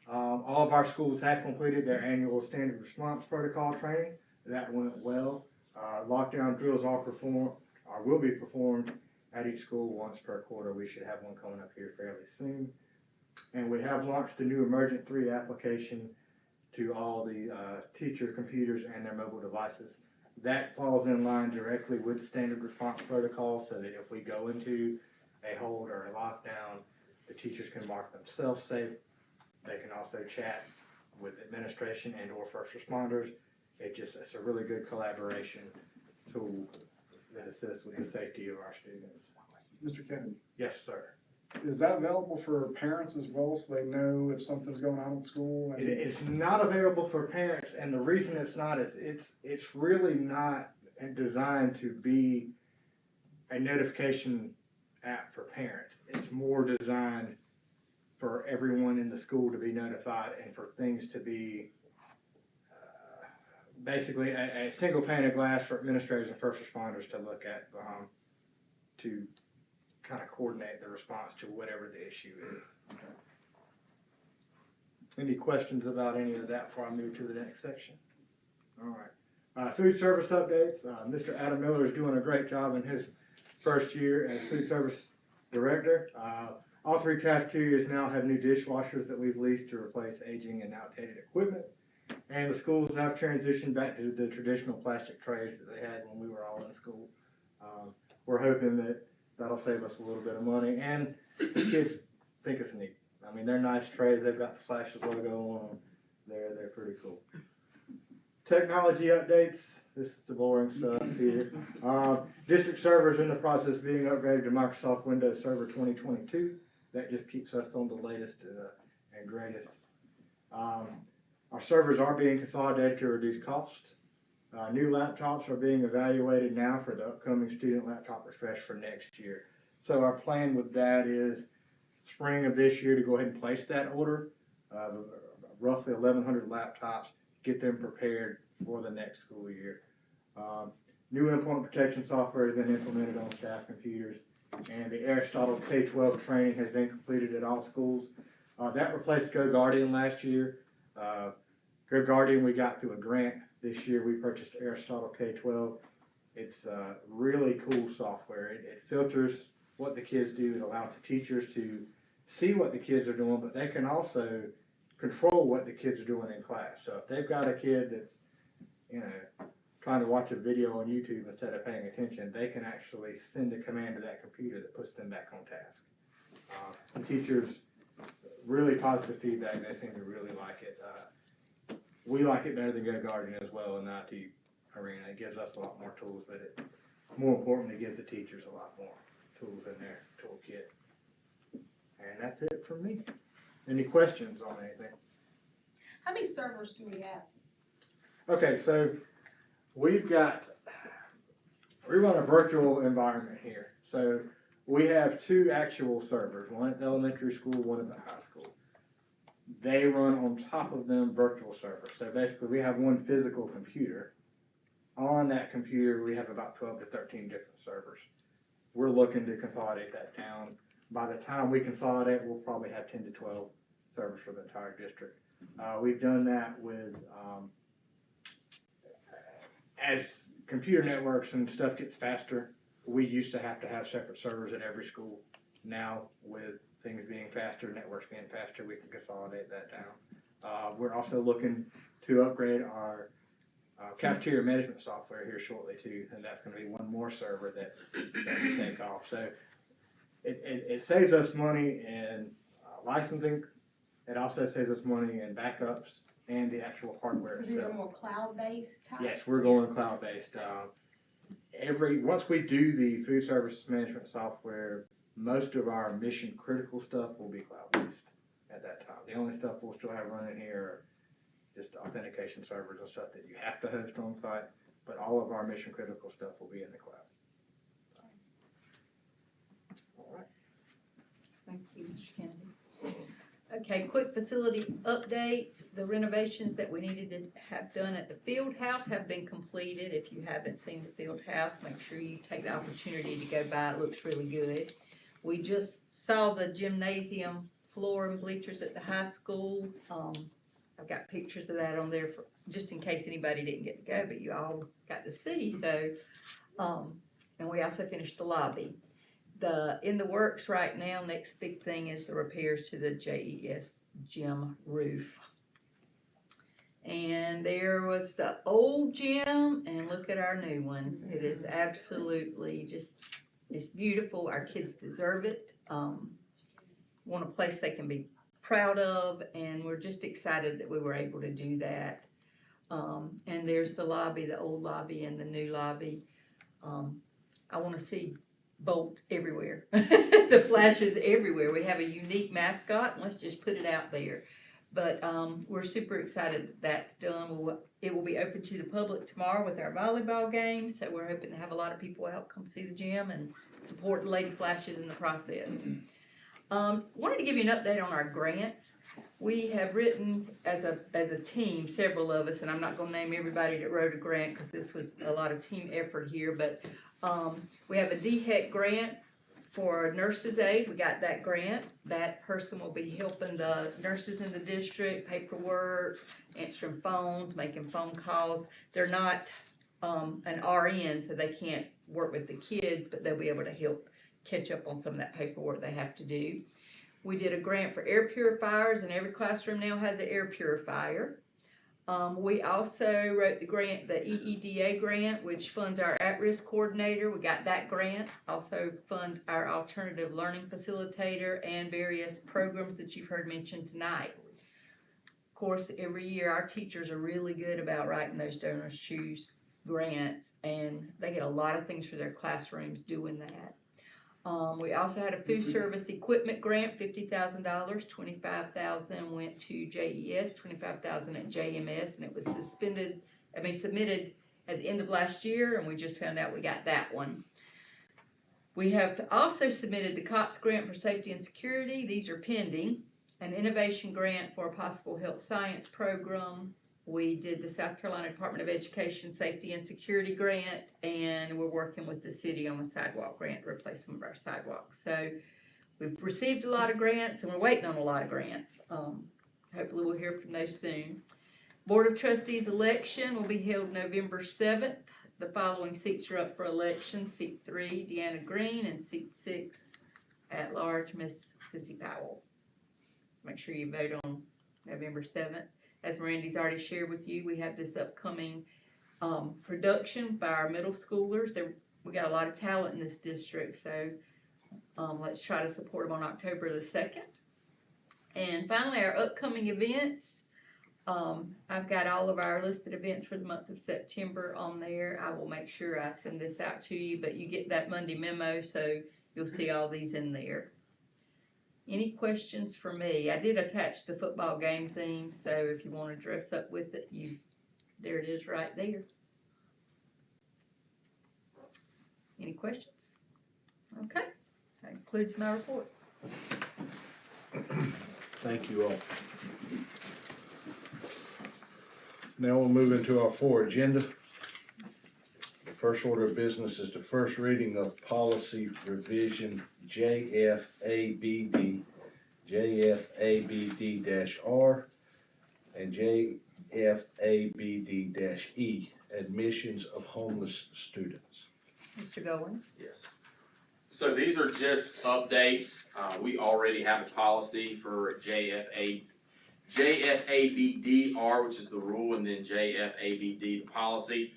All of our schools have completed their annual standard response protocol training. That went well. Lockdown drills will be performed at each school once per quarter. We should have one coming up here fairly soon. And we have launched the new Emergent 3 application to all the teacher computers and their mobile devices. That falls in line directly with the standard response protocol so that if we go into a hold or a lockdown, the teachers can mark themselves safe. They can also chat with administration and or first responders. It's a really good collaboration tool that assists with the safety of our students. Mr. Kennedy, Yes, sir. is that available for parents as well, so they know if something's going on in school? It is not available for parents, and the reason it's not is it's really not designed to be a notification app for parents. It's more designed for everyone in the school to be notified and for things to be basically a single pane of glass for administrators and first responders to look at to kind of coordinate the response to whatever the issue is. Any questions about any of that before I move to the next section? All right. Food service updates. Mr. Adam Miller is doing a great job in his first year as food service director. All 3 cafeterias now have new dishwashers that we've leased to replace aging and outdated equipment. And the schools have transitioned back to the traditional plastic trays that they had when we were all in school. We're hoping that that'll save us a little bit of money, and the kids think it's neat. I mean, they're nice trays. They've got the Flashes logo on them. They're pretty cool. Technology updates. This is the boring stuff here. District servers in the process of being upgraded to Microsoft Windows Server 2022. That just keeps us on the latest and greatest. Our servers are being consolidated to reduce cost. New laptops are being evaluated now for the upcoming student laptop refresh for next year. So our plan with that is spring of this year to go ahead and place that order. roughly 1,100 laptops, get them prepared for the next school year. New endpoint protection software has been implemented on staff computers, and the Aristotle K-12 training has been completed at all schools. That replaced GoGuardian last year. GoGuardian we got through a grant. This year we purchased Aristotle K-12. It's really cool software. It filters what the kids do. It allows the teachers to see what the kids are doing, but they can also control what the kids are doing in class. So if they've got a kid that's, trying to watch a video on YouTube instead of paying attention, they can actually send a command to that computer that puts them back on task. The teachers, really positive feedback. They seem to really like it. We like it better than GoGuardian as well in the IT arena. It gives us a lot more tools, but it, more importantly, gives the teachers a lot more tools in their toolkit. And that's it from me. Any questions on anything? How many servers do we have? Okay, so we run a virtual environment here. So we have 2 actual servers, one at the elementary school, one at the high school. They run on top of them virtual servers. So basically we have one physical computer. On that computer, we have about 12 to 13 different servers. We're looking to consolidate that down. By the time we consolidate, we'll probably have 10 to 12 servers for the entire district. We've done that with, as computer networks and stuff gets faster, we used to have separate servers at every school. Now, with things being faster, networks being faster, we can consolidate that down. We're also looking to upgrade our cafeteria management software here shortly too, and that's going to be one more server that we take off. So it saves us money in licensing. It also saves us money in backups and the actual hardware Is these are itself. more cloud-based type? Yes, we're going Yes. cloud-based. Once we do the food service management software, most of our mission critical stuff will be cloud-based at that time. The only stuff we'll still have running here are just authentication servers and stuff that you have to host on site, but all of our mission critical stuff will be in the cloud. All right. Thank you, Mr. Kennedy. Okay, quick facility updates. The renovations that we needed to have done at the field house have been completed. If you haven't seen the field house, make sure you take the opportunity to go by. It looks really good. We just saw the gymnasium floor and bleachers at the high school. I've got pictures of that on there for, just in case anybody didn't get to go, but you all got to see, so. And we also finished the lobby. In the works right now, next big thing is the repairs to the JES gym roof. And there was the old gym, and look at our new one. It is absolutely just, it's beautiful. Our kids deserve it. Want a place they can be proud of, and we're just excited that we were able to do that. And there's the lobby, the old lobby and the new lobby. I want to see bolts everywhere. The flashes everywhere. We have a unique mascot, and let's just put it out there. But we're super excited that that's done. It will be open to the public tomorrow with our volleyball game, so we're hoping to have a lot of people out come see the gym and support the Lady Flashes in the process. Wanted to give you an update on our grants. We have written as a team, several of us, and I'm not going to name everybody that wrote a grant because this was a lot of team effort here, but we have a DHEC grant for nurses aid. We got that grant. That person will be helping the nurses in the district, paperwork, answering phones, making phone calls. They're not an RN, so they can't work with the kids, but they'll be able to help catch up on some of that paperwork they have to do. We did a grant for air purifiers, and every classroom now has an air purifier. We also wrote the grant, the EEDA grant, which funds our at-risk coordinator. We got that grant. Also funds our alternative learning facilitator and various programs that you've heard mentioned tonight. Of course, every year our teachers are really good about writing those donors choose grants, and they get a lot of things for their classrooms doing that. We also had a food service equipment grant, $50,000, $25,000 went to JES, $25,000 at JMS, and it was submitted at the end of last year, and we just found out we got that one. We have also submitted the COPS grant for safety and security. These are pending. an innovation grant for a possible health science program. We did the South Carolina Department of Education Safety and Security grant, and we're working with the city on a sidewalk grant to replace some of our sidewalks. So we've received a lot of grants and we're waiting on a lot of grants. Hopefully we'll hear from those soon. Board of Trustees election will be held November 7th. The following seats are up for election: seat 3, Deanna Green, and seat 6, at large, Miss Sissy Powell. Make sure you vote on November 7th. As Mirandy's already shared with you, we have this upcoming production by our middle schoolers. We got a lot of talent in this district, so let's try to support them on October the 2nd. And finally, our upcoming events. I've got all of our listed events for the month of September on there. I will make sure I send this out to you, but you get that Monday memo, so you'll see all these in there. Any questions for me? I did attach the football game theme, so if you want to dress up with it, there it is right there. Any questions? Okay, that concludes my report. Thank you all. Now we'll move into our 4 agenda. The first order of business is the first reading of policy revision JFABD, JFABD-R, and JFABD-E, admissions of homeless students. Mr. Goins? Yes. So these are just updates. We already have a policy for JFABD-R, which is the rule, and then JFABD, the policy.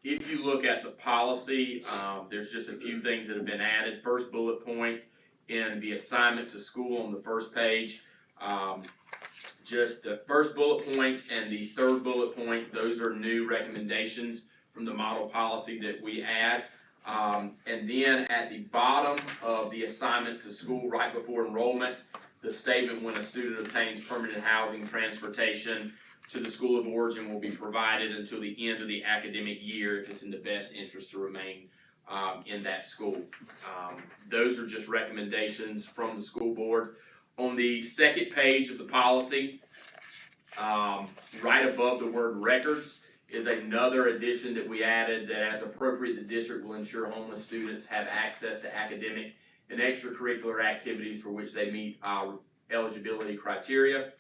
If you look at the policy, there's just a few things that have been added. First bullet point in the assignment to school on the first page. Just the first bullet point and the third bullet point, those are new recommendations from the model policy that we add. And then at the bottom of the assignment to school, right before enrollment, the statement, when a student obtains permanent housing, transportation to the school of origin will be provided until the end of the academic year if it's in the best interest to remain in that school. Those are just recommendations from the school board. On the second page of the policy, right above the word records, is another addition that we added, that as appropriate, the district will ensure homeless students have access to academic and extracurricular activities for which they meet eligibility criteria.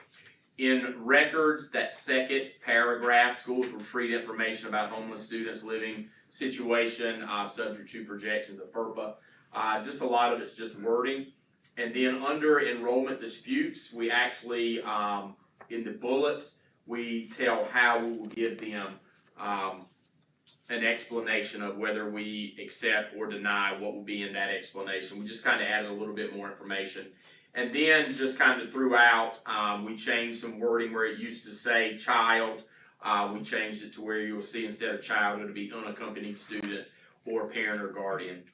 In records, that second paragraph, schools will treat information about homeless students' living situation subject to projections of FERPA. Just a lot of it's just wording. And then under enrollment disputes, we actually, in the bullets, we tell how we will give them an explanation of whether we accept or deny what will be in that explanation. We just kind of added a little bit more information. And then just kind of throughout, we changed some wording where it used to say child. We changed it to where you will see instead of child, it'll be unaccompanied student or parent or guardian.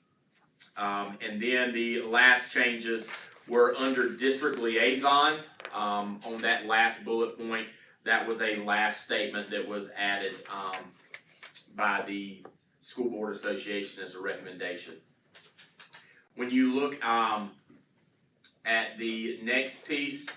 And then the last changes were under district liaison. On that last bullet point, that was a last statement that was added by the School Board Association as a recommendation. When you look at the next piece,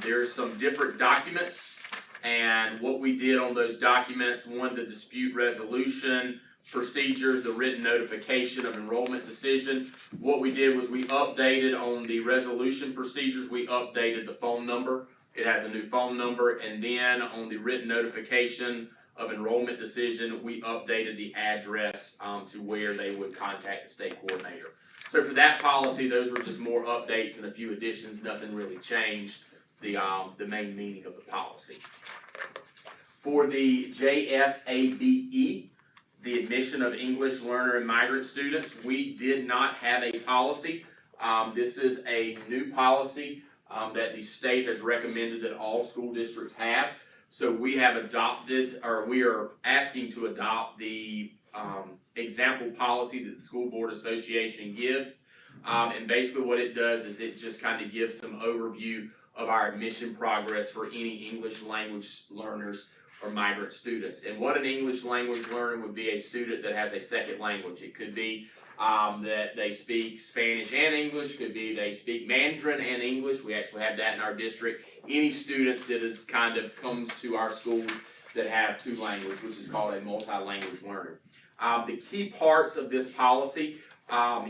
there's some different documents, and what we did on those documents, one, the dispute resolution procedures, the written notification of enrollment decision. What we did was we updated on the resolution procedures, we updated the phone number. It has a new phone number, and then on the written notification of enrollment decision, we updated the address to where they would contact the state coordinator. So for that policy, those were just more updates and a few additions. Nothing really changed the main meaning of the policy. For the JFABE, the admission of English learner and migrant students, we did not have a policy. This is a new policy that the state has recommended that all school districts have. So we have adopted, or we are asking to adopt the example policy that the School Board Association gives. And basically what it does is it just kind of gives some overview of our admission progress for any English language learners or migrant students. And what an English language learner would be a student that has a second language. It could be that they speak Spanish and English, could be they speak Mandarin and English. We actually have that in our district. Any students that is kind of comes to our schools that have two languages, which is called a multi-language learner. The key parts of this policy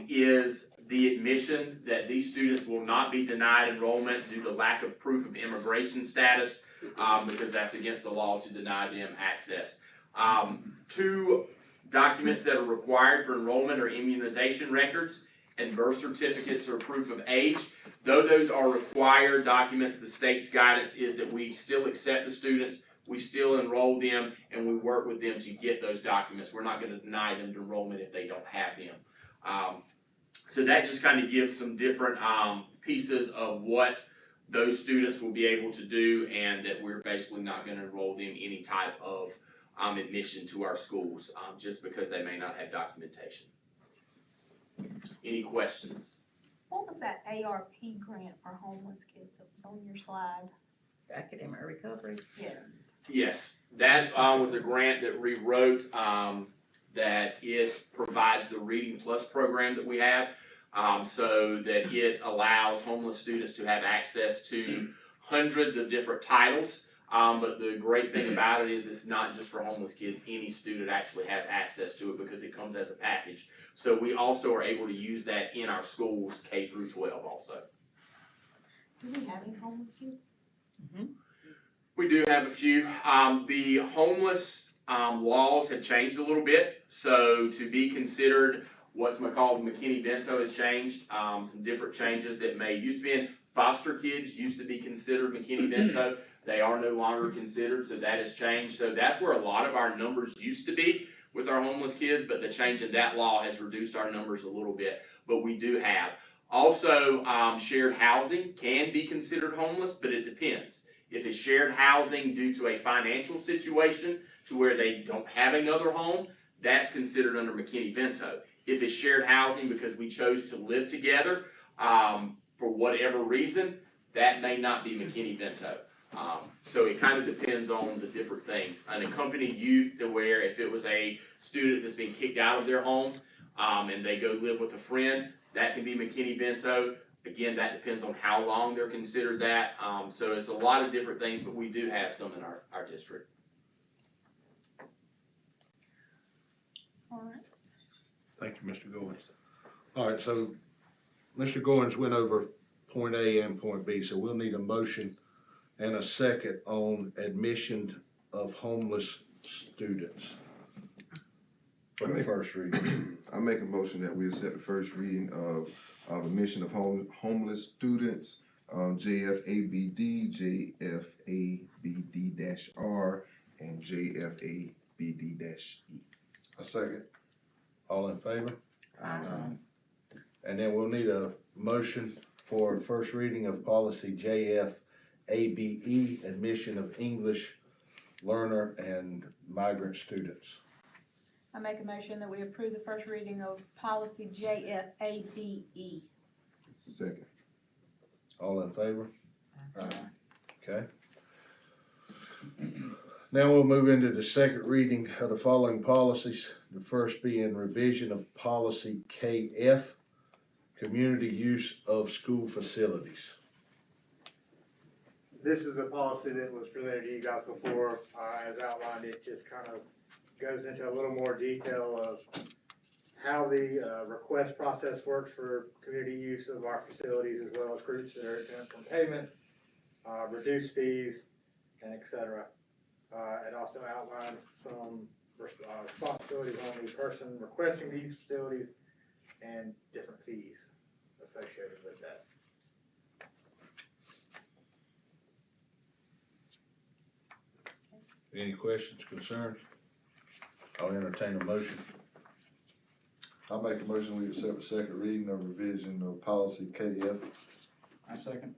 is the admission that these students will not be denied enrollment due to lack of proof of immigration status, because that's against the law to deny them access. Two documents that are required for enrollment are immunization records and birth certificates or proof of age. Though those are required documents, the state's guidance is that we still accept the students, we still enroll them, and we work with them to get those documents. We're not going to deny them enrollment if they don't have them. So that just kind of gives some different pieces of what those students will be able to do, and that we're basically not going to enroll them any type of admission to our schools just because they may not have documentation. Any questions? What was that ARP grant for homeless kids that was on your slide? Academic recovery. Yes. Yes, that was a grant that rewrote that it provides the Reading Plus program that we have, so that it allows homeless students to have access to hundreds of different titles. But the great thing about it is it's not just for homeless kids. Any student actually has access to it because it comes as a package. So we also are able to use that in our schools, K through 12 also. Do we have any homeless kids? We do have a few. The homeless laws have changed a little bit. So to be considered what's called McKinney-Vento has changed. Some different changes that may used to be in foster kids used to be considered McKinney-Vento. They are no longer considered, so that has changed. So that's where a lot of our numbers used to be with our homeless kids, but the change in that law has reduced our numbers a little bit. But we do have. Also, shared housing can be considered homeless, but it depends. If it's shared housing due to a financial situation to where they don't have another home, that's considered under McKinney-Vento. If it's shared housing because we chose to live together for whatever reason, that may not be McKinney-Vento. So it kind of depends on the different things. Unaccompanied youth, to where if it was a student that's been kicked out of their home and they go live with a friend, that can be McKinney-Vento. Again, that depends on how long they're considered that. So it's a lot of different things, but we do have some in our district. All right. Thank you, Mr. Goins. All right, so Mr. Goins went over point A and point B, so we'll need a motion and a second on admission of homeless students for the first reading. I make a motion that we accept the first reading of admission of homeless students, JFABD, JFABD-R, and JFABD-E. A second. All in favor? And then we'll need a motion for first reading of policy JFABE, admission of English learner and migrant students. I make a motion that we approve the first reading of policy JFABE. Second. All in favor? Okay. Now we'll move into the second reading of the following policies. The first being revision of policy KF, community use of school facilities. This is a policy that was presented to you guys before, as outlined. It just kind of goes into a little more detail of how the request process works for community use of our facilities, as well as groups that are exempt from payment, reduced fees, and et cetera. It also outlines some responsibilities on the person requesting these facilities and different fees associated with that. Any questions, concerns? I'll entertain a motion. I make a motion we accept the second reading of revision of policy KF. I second.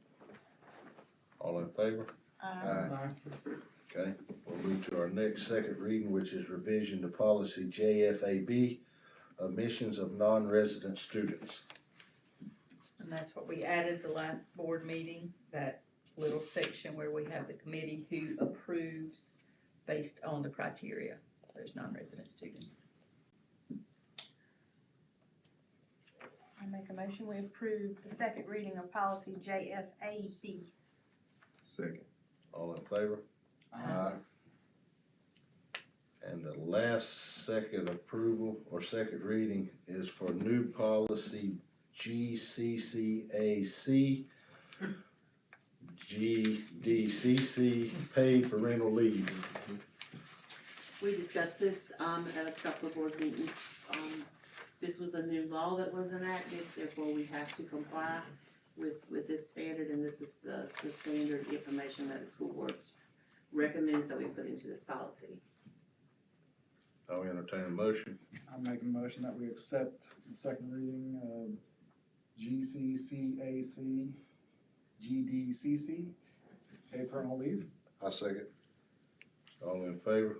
All in favor? Aye. Okay, we'll move to our next second reading, which is revision to policy JFAB, admissions of non-resident students. And that's what we added the last board meeting, that little section where we have the committee who approves based on the criteria, those non-resident students. I make a motion, we approve the second reading of policy JFAB. Second. All in favor? Aye. And the last second approval or second reading is for new policy GCCAC, GDCC, paid parental leave. We discussed this, at a couple of board meetings. This was a new law that was enacted, therefore we have to comply with this standard, and this is the standard information that the school board recommends that we put into this policy. I'll entertain a motion. I'm making a motion that we accept the second reading of GCCAC, GDCC, paid parental leave. I second. All in favor?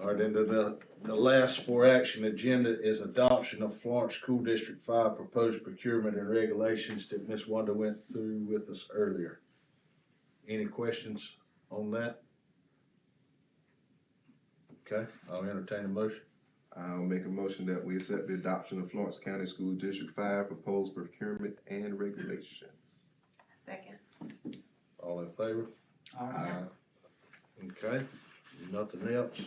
All right, then the last for action agenda is adoption of Florence School District 5 proposed procurement and regulations that Ms. Wanda went through with us earlier. Any questions on that? Okay, I'll entertain a motion. I'll make a motion that we accept the adoption of Florence County School District 5 proposed procurement and regulations. Second. All in favor? Okay, nothing else.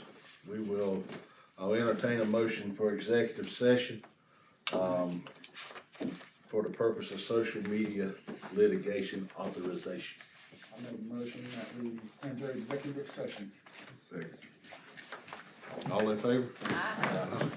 I'll entertain a motion for executive session, for the purpose of social media litigation authorization. I make a motion that we enter executive session. Second. All in favor? Aye.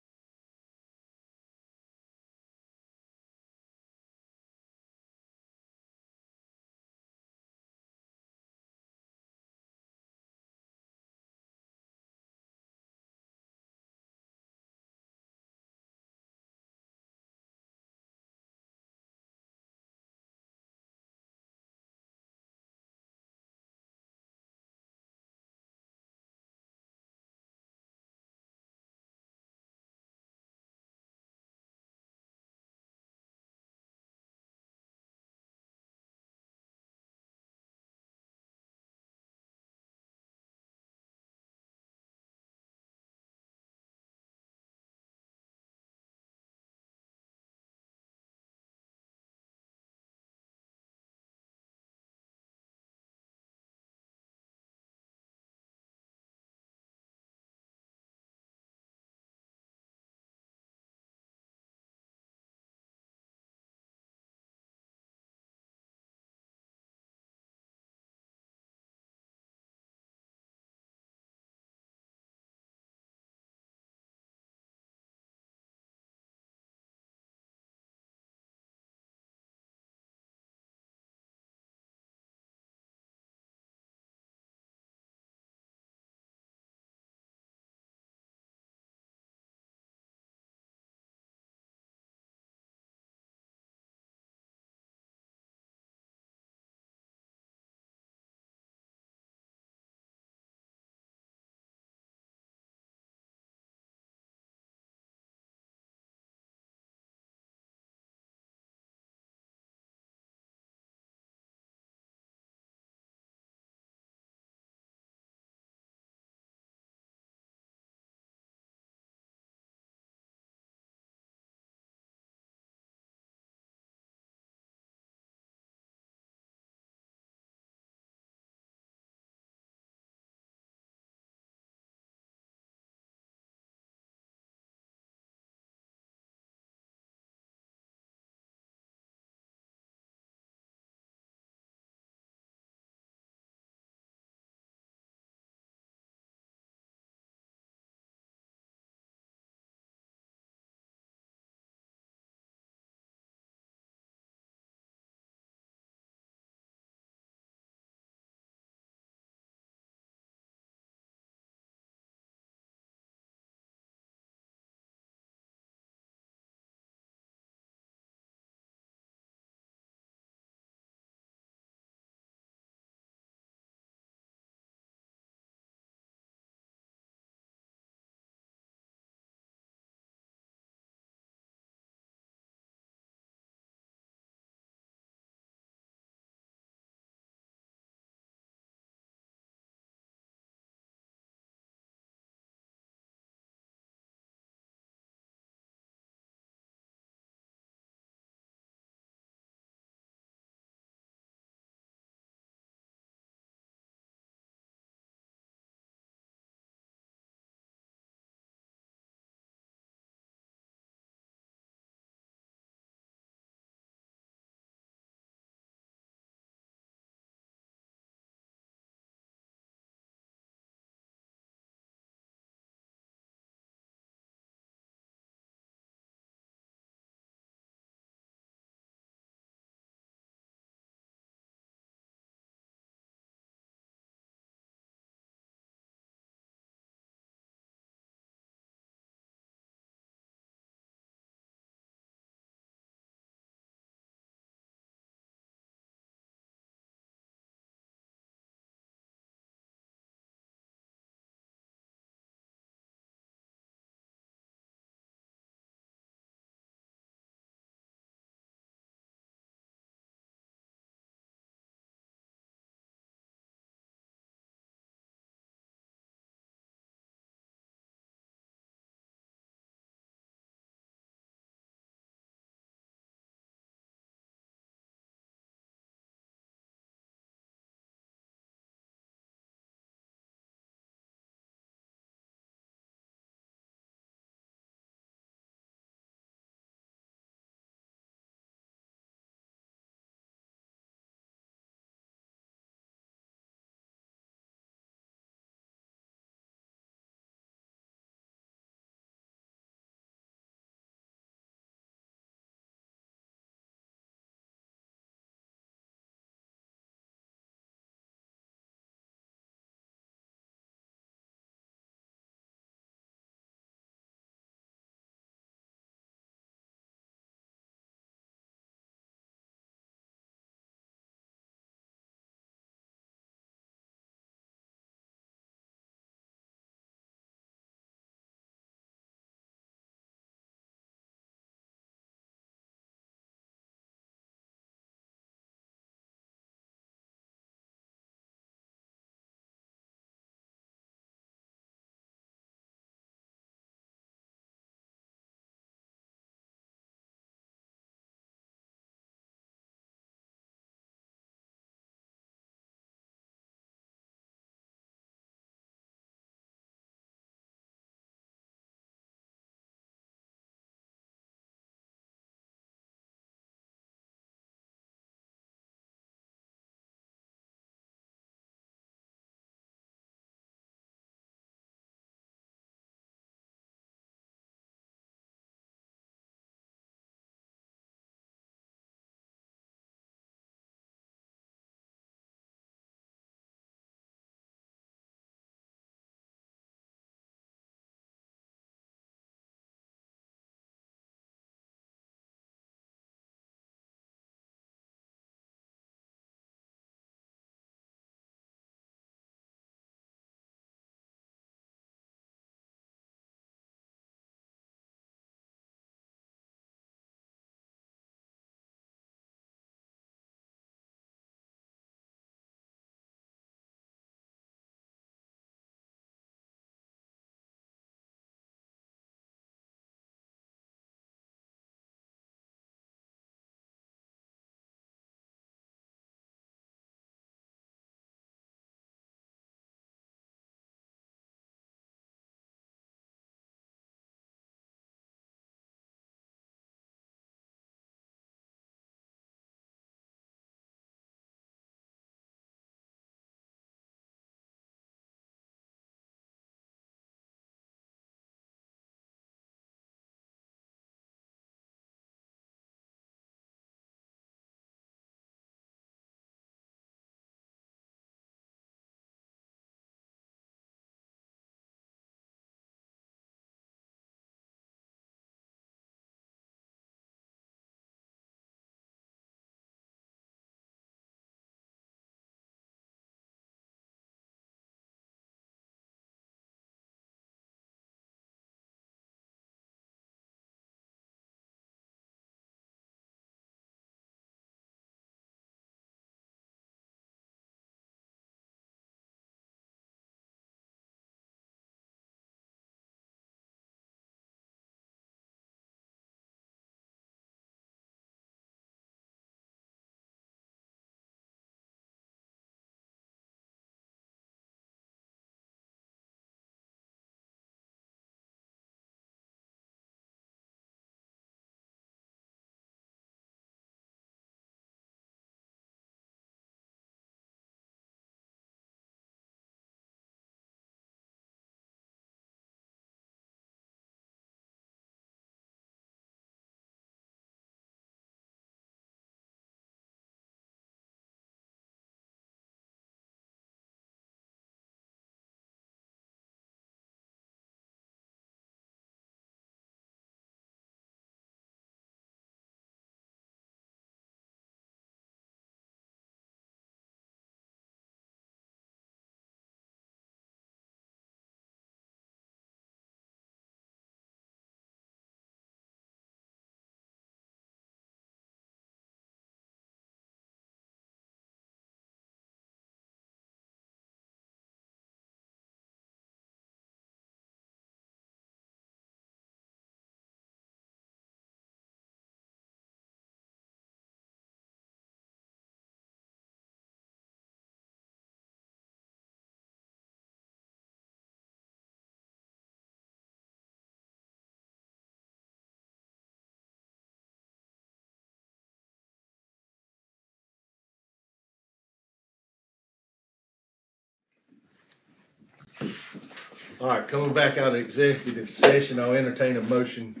All right, coming back out of executive session, I'll entertain a motion,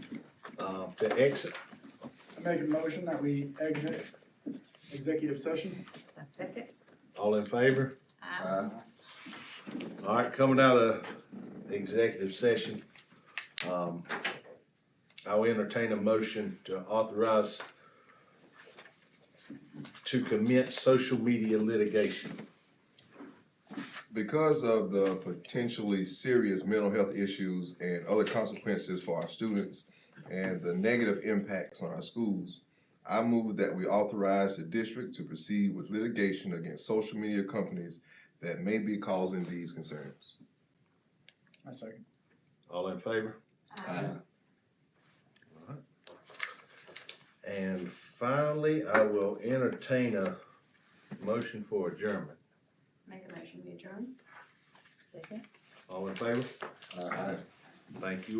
to exit. I make a motion that we exit executive session. A second. All in favor? All right, coming out of executive session, I'll entertain a motion to authorize to commence social media litigation. Because of the potentially serious mental health issues and other consequences for our students and the negative impacts on our schools, I move that we authorize the district to proceed with litigation against social media companies that may be causing these concerns. I second. All in favor? Aye. And finally, I will entertain a motion for adjournment. Make a motion, we adjourn. Second. All in favor? Aye. Thank you